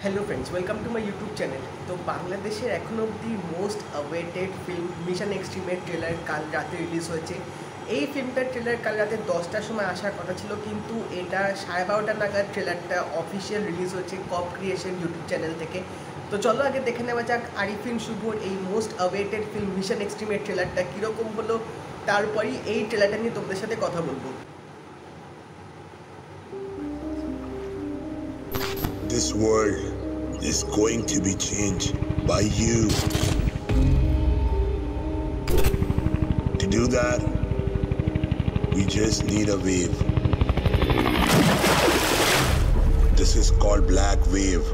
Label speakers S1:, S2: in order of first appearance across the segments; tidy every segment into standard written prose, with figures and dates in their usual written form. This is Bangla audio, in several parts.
S1: Hello friends, welcome to my YouTube channel. তো বাংলাদেশের এখনও অবধি মোস্ট অ্যাওয়েটেড ফিল্ম মিশন এক্সট্রিমের ট্রেলার কাল রাতে রিলিজ হয়েছে। এই ফিল্মটার ট্রেলার কাল রাতে 10টার সময় আসার কথা ছিল, কিন্তু এটা 12:30 নাগাদ ট্রেলারটা অফিসিয়াল রিলিজ হয়েছে কপ ক্রিয়েশন ইউটিউব চ্যানেল থেকে। তো চলো আগে দেখে নেওয়া যাক আরিফিন শুভর এই মোস্ট অ্যাওয়েটেড ফিল্ম মিশন এক্সট্রিমের ট্রেলারটা কীরকম হলো, তারপরই এই ট্রেলারটা নিয়ে তোমাদের সাথে কথা বলবো।
S2: This world is going to be changed by you. To do that, we just need a wave. This is called Black Wave.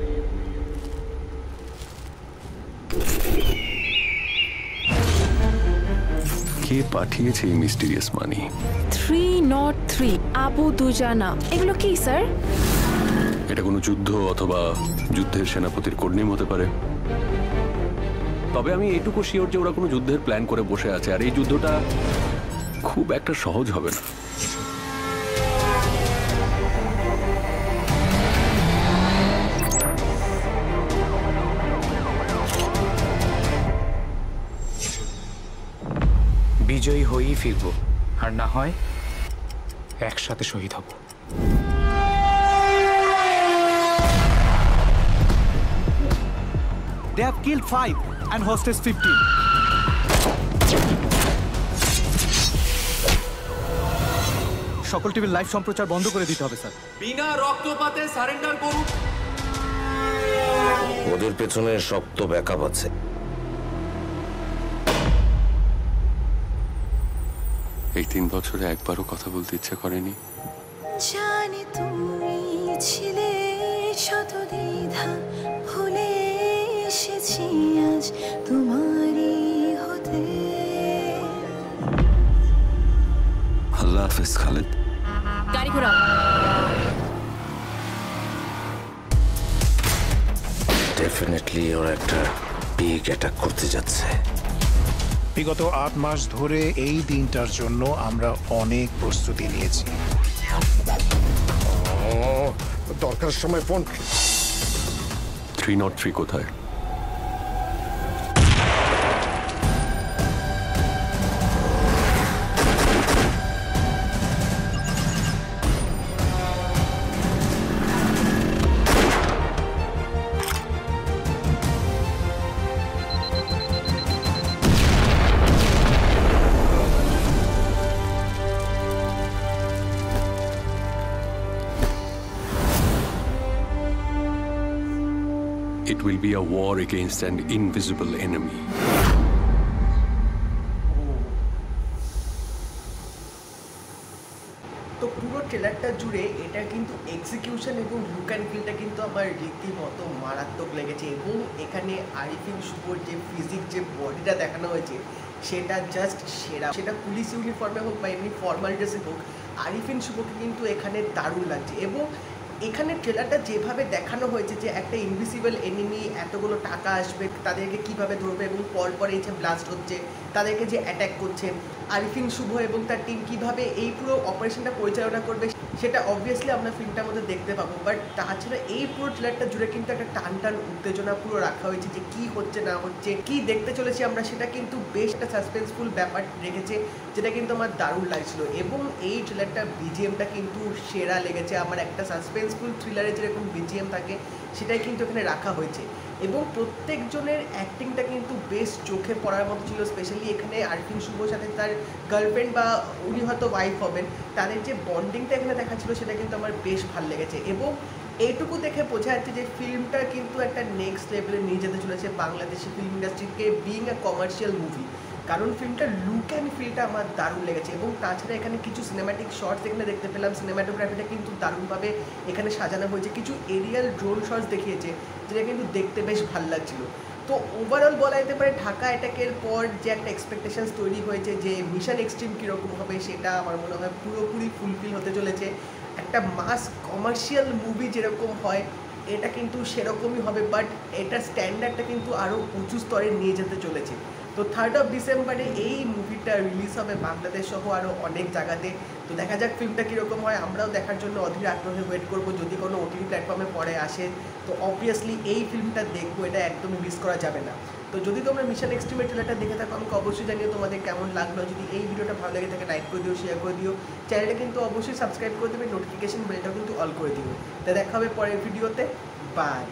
S3: কে পাঠিয়েছে এই মিস্টিরিয়াস মানি?
S4: 303 আবু দুজানা। এগুলো কি স্যার?
S3: এটা কোনো যুদ্ধ অথবা যুদ্ধের সেনাপতির কোডনেম হতে পারে। তবে আমি এইটুকু শিওর যে ওরা কোনো যুদ্ধের প্ল্যান করে বসে আছে, আর এই যুদ্ধটা খুব একটা সহজ হবে না।
S5: বিজয়ী হয়েই ফিরবো, আর না হয় একসাথে শহীদ হব।
S6: They have killed 5 and hostage 15. সকল টিভির লাইভ সম্প্রচার বন্ধ করে দিতে হবে স্যার।
S7: বিনা রক্তপাতে সারেন্ডার করুন।
S8: ওদের পেছনে শক্ত ব্যাকআপ আছে।
S3: এই 3 বছরে একবারও কথা বলতে ইচ্ছা করেনি।
S4: জানি তুমি ছিলে শত দ্বিধা, ভুলে এসেছি আজ তোমারই হতে।
S3: আল্লাহ হাফেজ খালেদ।
S4: গাড়ি ঘোরাও।
S8: ডেফিনেটলি ওরা একটা বিগ অ্যাটাক করতে যাচ্ছে।
S9: বিগত 8 মাস ধরে এই দিনটার জন্য আমরা অনেক প্রস্তুতি নিয়েছি।
S2: দরকার সময় ফোন।
S3: 303 কোথায়? It will be a war against an invisible enemy.
S1: তো পুরো ট্রেলারটা জুড়ে এটা কিন্তু এক্সিকিউশন এবং লুক অ্যান্ড ফিলটা কিন্তু আমার রীতিমতো মারাত্মক লেগেছে, এবং এখানে আরিফিন শুভর যে ফিজিক যে বডিটা দেখানো হয়েছে সেটা জাস্ট সেরা। সেটা পুলিশ ইউনিফর্মে হোক বা এমনি ফর্মাল ড্রেসে হোক, আরিফিন শুভকে কিন্তু এখানে দারুণ লাগছে। এবং এখানে ট্রেলারটা যেভাবে দেখানো হয়েছে যে একটা ইনভিজিবল এনিমি, এতগুলো টাকা আসবে, তাদেরকে কিভাবে ধরবে, এবং পরপর এই যে ব্লাস্ট হচ্ছে তাদেরকে যে অ্যাট্যাক করছেন আরিফিন শুভ এবং তার টিম কিভাবে এই পুরো অপারেশনটা পরিচালনা করবে, সেটা অবভিয়াসলি আমরা ফিল্মটার মধ্যে দেখতে পাবো। বাট তাছাড়া এই পুরো ট্রেলারটা জুড়ে কিন্তু একটা টান টান উত্তেজনা পুরো রাখা হয়েছে যে কী হচ্ছে না হচ্ছে, কী দেখতে চলেছি আমরা, সেটা কিন্তু বেশ একটা সাসপেন্সফুল ব্যাপার রেখেছে, যেটা কিন্তু আমার দারুণ লাগছিল। এবং এই ট্রেলারটা বিজিএমটা কিন্তু সেরা লেগেছে আমার। একটা সাসপেন্সফুল থ্রিলারে যেরকম বিজিএম থাকে সেটাই কিন্তু এখানে রাখা হয়েছে, এবং প্রত্যেকজনের অ্যাক্টিংটা কিন্তু বেশ চোখে পড়ার মতো ছিল। স্পেশালি এখানে আরিফিন শুভর সাথে তার গার্লফ্রেন্ড বা উনি হয়তো ওয়াইফ হবেন, তাদের যে বন্ডিংটা এখানে দেখাচ্ছিল সেটা কিন্তু আমার বেশ ভালো লেগেছে। এবং এইটুকু দেখে বোঝা যাচ্ছে যে ফিল্মটা কিন্তু একটা নেক্সট লেভেলে নিয়ে যেতে চলেছে বাংলাদেশি ফিল্ম ইন্ডাস্ট্রিকে, বিইং আ কমার্শিয়াল মুভি। কারণ ফিল্মটার লুক অ্যান্ড ফিলটা আমার দারুণ লেগেছে। এবং তাছাড়া এখানে কিছু সিনেম্যাটিক শর্টস এখানে দেখতে পেলাম, সিনেম্যাটোগ্রাফিটা কিন্তু দারুণভাবে এখানে সাজানো হয়েছে। কিছু এরিয়াল ড্রোন শর্টস দেখিয়েছে যেটা কিন্তু দেখতে বেশ ভালো লাগছিল। তো ওভারঅল বলা যেতে পারে ঢাকা অ্যাটাকের পর যে একটা এক্সপেকটেশনস তৈরি হয়েছে যে মিশন এক্সট্রিম কীরকম হবে, সেটা আমার মনে হয় পুরোপুরি ফুলফিল হতে চলেছে। একটা মাস কমার্শিয়াল মুভি যেরকম হয় এটা কিন্তু সেরকমই হবে, বাট এটার স্ট্যান্ডার্ডটা কিন্তু আরও উঁচু স্তরে নিয়ে যেতে চলেছে। তো 3rd of ডিসেম্বরে এই মুভিটা রিলিজ হবে বাংলাদেশ সহ আরও অনেক জায়গাতে। তো দেখা যাক ফিল্মটা কীরকম হয়, আমরাও দেখার জন্য অধীর আগ্রহে ওয়েট করবো। যদি কোনো ওটিটি প্ল্যাটফর্মে পরে আসে তো অবভিয়াসলি এই ফিল্মটা দেখবো, এটা একদমই মিস করা যাবে না। তো যদি তোমরা মিশন এক্সট্রিমের ট্রেলারটা দেখে থাকো আমাকে অবশ্যই জানিও তোমাদের কেমন লাগলো। যদি এই ভিডিওটা ভালো লাগে থাকে লাইক করে দিও, শেয়ার করে দিও, চ্যানেলটা কিন্তু অবশ্যই সাবস্ক্রাইব করে দেবে, নোটিফিকেশন বেলটাও কিন্তু অল করে দিও। তা দেখা হবে পরের ভিডিওতে, বাই।